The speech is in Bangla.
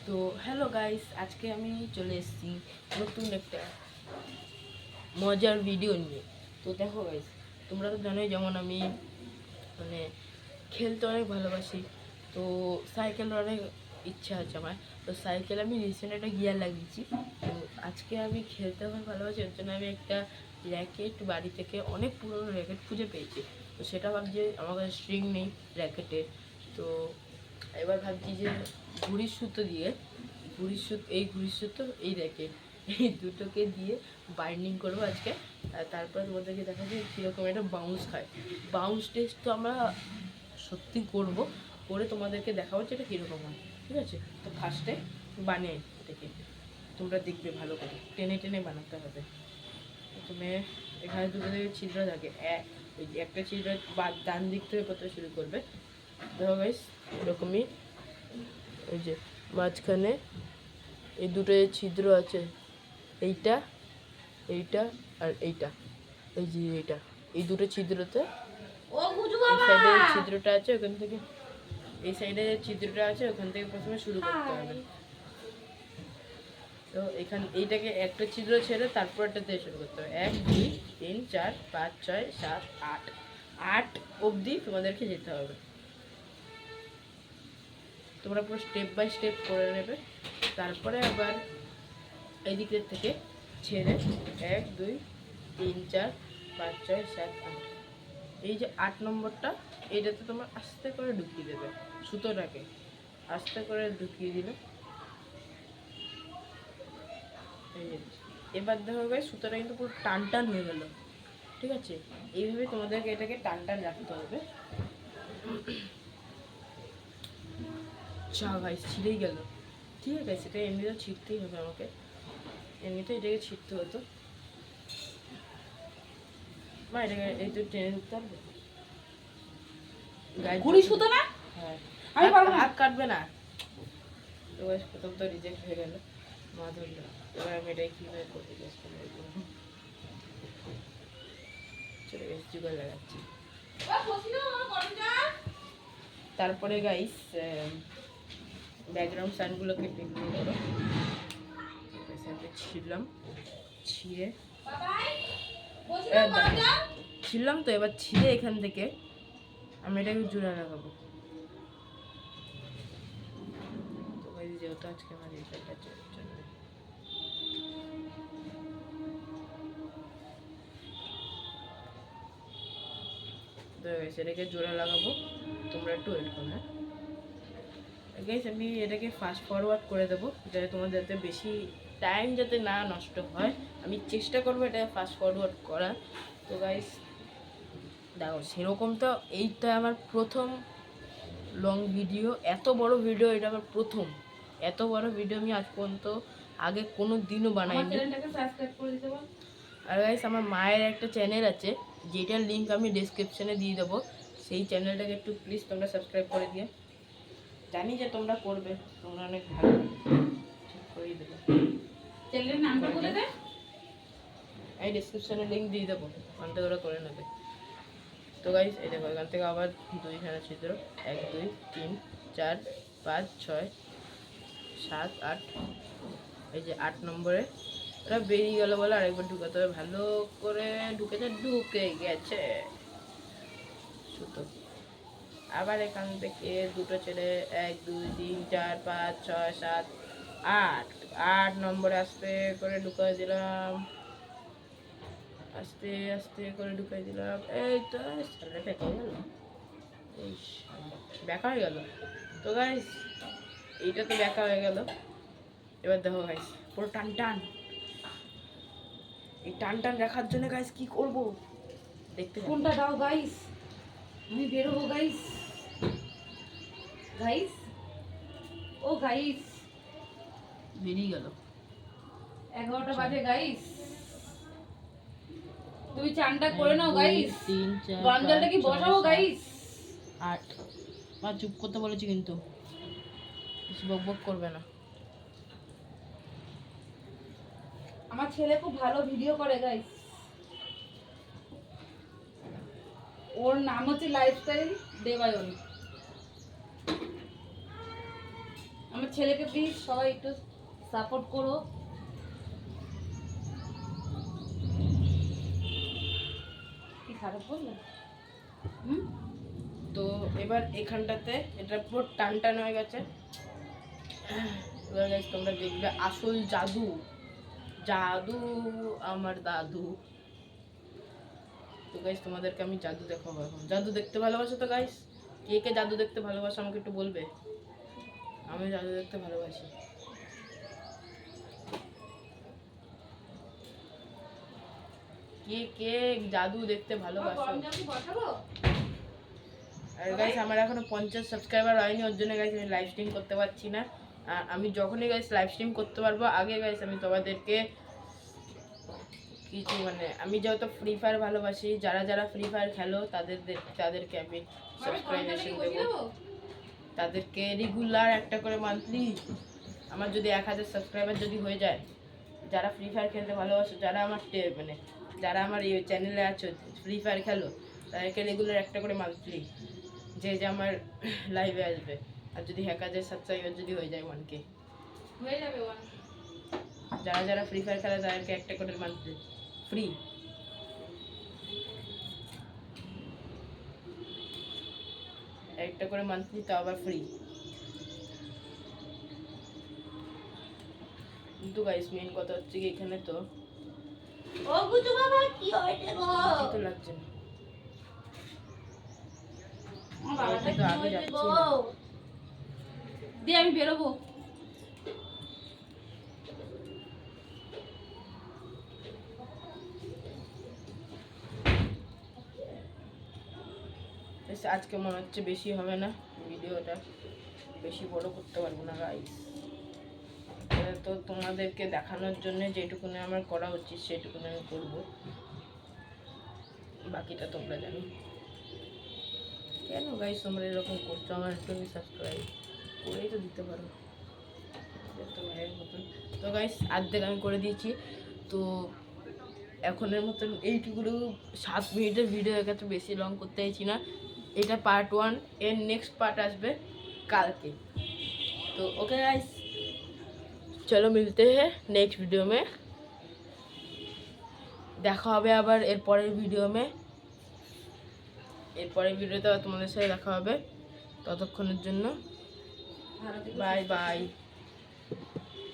তো হ্যালো গাইস, আজকে আমি চলে এসেছি নতুন একটা মজার ভিডিও নিয়ে। তো দেখো গাইস, তোমরা তো জানোই যেমন আমি মানে খেলতে অনেক ভালোবাসি। তো সাইকেলের অনেক ইচ্ছা আছে আমার। তো সাইকেল আমি রিসেন্ট একটা গিয়ার লাগিয়েছি। তো আজকে আমি খেলতে অনেক ভালোবাসি, এর জন্য আমি একটা র্যাকেট বাড়ি থেকে অনেক পুরনো র্যাকেট খুঁজে পেয়েছি। তো সেটা ভাবছি, আমার কাছে স্ট্রিং নেই র্যাকেটের। তো এবার ভাবছি যে ঘুড়ির সুতো দিয়ে ঘুড়ির সুতো এই র্যাকেট এই দুটোকে দিয়ে বাইন্ডিং করবো আজকে। আর তারপর তোমাদেরকে দেখা যায় কীরকম একটা বাউন্স খায়। বাউন্স টেস্ট তো আমরা সত্যি করব, করে তোমাদেরকে দেখাবো যে এটা কীরকম হয়। ঠিক আছে, তো ফার্স্টে বানিয়ে এটাকে তোমরা দেখবে, ভালো করে টেনে টেনে বানাতে হবে। প্রথমে এখানে দুটো থেকে ছিদ্র থাকে, ওই যে একটা ছিদ্র ডান দিক থেকে প্রথমে শুরু করবে। দেখো গাইস, এরকমই এই যে মাঝখানে এই দুটো ছিদ্র আছে, এইটা এইটা আর এইটা, এই যে এইটা, এই দুটো ছিদ্রতে এই সাইডে ছিদ্রটা আছে ওখান থেকে, এই সাইডে যে ছিদ্রটা আছে ওখান থেকে প্রথমে শুরু করতে হবে। তো এইটাকে একটা ছিদ্র ছেড়ে তারপর একটা দিয়ে শুরু করতে হবে। 1 2 3 4 5 6 7 8 8 অবধি তোমাদেরকে যেতে হবে। তোমরা পুরো স্টেপ বাই স্টেপ করে নেবে। তারপরে আবার এই দিকের থেকে ছেড়ে 1 2 3 4 5 6 7 8, এই যে 8 নম্বরটা, এইটাতে তোমরা আস্তে করে ঢুকিয়ে দেবে সুতোটাকে, আস্তে করে ঢুকিয়ে দিলে। এবার দেখো ভাই, সুতোটা কিন্তু পুরো টান টান হয়ে গেল। ঠিক আছে, এইভাবে তোমাদেরকে এটাকে টান টান রাখতে হবে। চা ভাই ছিঁড়েই গেল। ঠিক আছে, সেটা এমনিতেও ছিঁড়তেই হবে আমাকে, এমনিতে এটাকে ছিঁড়তে হতো। মা এটাকে এই তো টেনে ঢুকতে হবে। ঘুড়ি সুতো না? হ্যাঁ, আমি পারবো না। হাত কাটবে না। তো প্রথম তো রিজেক্ট হয়ে গেল, মা ধরলো। এবার আমি এটাই কীভাবে করতে চেষ্টা করবো, চলে গেছি, জুগার লাগাচ্ছি। তারপরে গাইস, ব্যাকগ্রাউন্ড সাইনগুলোকে টেকনো করো। ছিলাম, ছিঁড়ে ছিলাম, তো এবার ছিঁড়ে এখান থেকে আমি এটাকে জোড়া লাগাবো। তো গাইস, যেহেতু আজকে আমার রেজাল্টটা চলবে, তো গাইস এটাকে জোড়া লাগাবো। তোমরা একটু ওয়েট করো। হ্যাঁ গাইস, আমি এটাকে ফাস্ট ফরওয়ার্ড করে দেবো, যাতে তোমার যাতে বেশি টাইম যাতে না নষ্ট হয়। আমি চেষ্টা করবো এটা ফাস্ট ফরওয়ার্ড করার। তো গাইস দেখো, সেরকম তো এইটা আমার প্রথম লং ভিডিও, এত বড় ভিডিও এটা আমার প্রথম। এত বড় ভিডিও আমি আজ পর্যন্ত আগে কোনো দিনও বানাইনি। আর গাইস, আমার মায়ের একটা চ্যানেল আছে, যেটার লিঙ্ক আমি ডেসক্রিপশনে দিয়ে দেবো। সেই চ্যানেলটাকে একটু প্লিজ তোমরা সাবস্ক্রাইব করে দিয়ে, জানি যে তোমরা করবে, তোমরা অনেক ভালো, ঠিক করেই দেবে। চ্যানেলের নামটা বলে দে। আমি ডেসক্রিপশনে লিঙ্ক দিয়ে দেবো, ওখান থেকে ওরা করে নেবে। তো গাইস এই দেখো, এখান থেকে আবার দুইখানা ছিদ্র, 1 2 3 4 5 6 7 8, এই যে 8 নম্বরে ওরা বেরিয়ে গেল বলে আরেকবার ঢুকাতে হবে। ভালো করে ঢুকে গেছে সুতো। আবার এখান থেকে দুটো ছেড়ে 1 2 3 4 5 6 7 8, 8 নম্বরে আস্তে করে ঢুকাই দিলাম, আস্তে আস্তে করে ঢুকাই দিলাম। এই তো সামনে বেঁকা হয়ে গেল, এই বেঁকা হয়ে গেল। তো গাইস, এইটা তো বেঁকা হয়ে গেল। এবার দেখো গাইস, পুরো টান টান। এই টান টান রাখার জন্য গাইস কি করব দেখতে থাকো। কোনটা দাও গাইস, আমি বেরোবো গাইস। গাইস, ও গাইস, বেরিয়ে গেল। 11টা বাজে গাইস, তুমি চানটা করে নাও গাইস। 3 4 গরম জলটা কি বসাবো গাইস? 8, মা চুপ করতে বলেছি কিন্তু, বেশি বক বক করবে না। আমার ছেলে খুব ভালো ভিডিও করে গাইস, ওর নাম হচ্ছে লাইফস্টাইল দেবায়ন। আমার আমার ছেলেকে প্লিজ সবাই একটু সাপোর্ট করো। কি খারাপ বললাম? তো এবার এখানটাতে এটা পুরো টান টান হয়ে গেছে। এবার গাইস তোমরা দেখবে আসল জাদু, জাদু আমার দাদু। তো গাইস তোমাদেরকে আমি জাদু দেখাবো এখন। জাদু দেখতে ভালোবাসো তো গাইস? কে কে জাদু দেখতে ভালোবাসো আমাকে একটু বলবে? আমি জাদু দেখতে ভালোবাসি। কে কে জাদু দেখতে ভালোবাসো? আর গাইস আমার এখনো 50 সাবস্ক্রাইবার হয়নি, ওর জন্য গাইস আমি লাইভ স্ট্রিম করতে পারছি না। আর আমি যখনই গাইস লাইভ স্ট্রিম করতে পারবো আগে গাইস আমি তোমাদেরকে কিছু মানে আমি যেহেতু ফ্রি ফায়ার ভালোবাসি, যারা যারা ফ্রি ফায়ার খেলো তাদেরকে আমি সাবস্ক্রাইবেশন দেবো, তাদেরকে রেগুলার একটা করে মান্থলি। আমার যদি 1000 সাবস্ক্রাইবার যদি হয়ে যায়, যারা ফ্রি ফায়ার খেলতে ভালোবাসো, যারা আমার মানে যারা আমার এই চ্যানেলে আছো ফ্রি ফায়ার খেলো, তাদেরকে রেগুলার একটা করে মান্থলি যে আমার লাইভে আসবে। আর যদি 1000 সাবস্ক্রাইবার যদি হয়ে যায় 1K হয়ে যাবে 1। যারা যারা ফ্রি ফায়ার খেলে তাদেরকে একটা করে মান্থলি ফ্রি, একটা করে মান্থলি, তো আবার ফ্রি। কিন্তু গাইস মেইন কথা হচ্ছে কি এখানে তো ও গুজু বাবা কি হইছে গো? কি তো লাগছে না, আমার বাবাটা এটা কি তো আগে হইছে যাচ্ছি গো? না। দিয়ে আমি বেরোবো। বেশ, আজকে মনে হচ্ছে বেশি হবে না, ভিডিওটা বেশি বড় করতে পারবো না গাইস। তো তোমাদেরকে দেখানোর জন্য যেটুকুনি আমার করা উচিত সেটুকুনি আমি করবো, বাকিটা তোমরা জানো। কেন গাইস তোমরা এরকম করছো? আমার একটু সাবস্ক্রাইব করেই তো দিতে পারো, তো ভাইয়ের মতন। তো গাইস অর্ধেক আমি করে দিয়েছি, তো এখনের মতন এইটুকুলো 7 মিনিটের ভিডিও হয়ে গেছে, বেশি লং করতে চাইছি না। এটা পার্ট 1, এর নেক্সট পার্ট আসবে কালকে। तो ओके गाइस, चलो मिलते हैं नेक्स्ट वीडियो में, দেখা হবে আবার এর পরের ভিডিওতে। তোমাদের সাথে দেখা হবে, ততক্ষণের জন্য বাই বাই।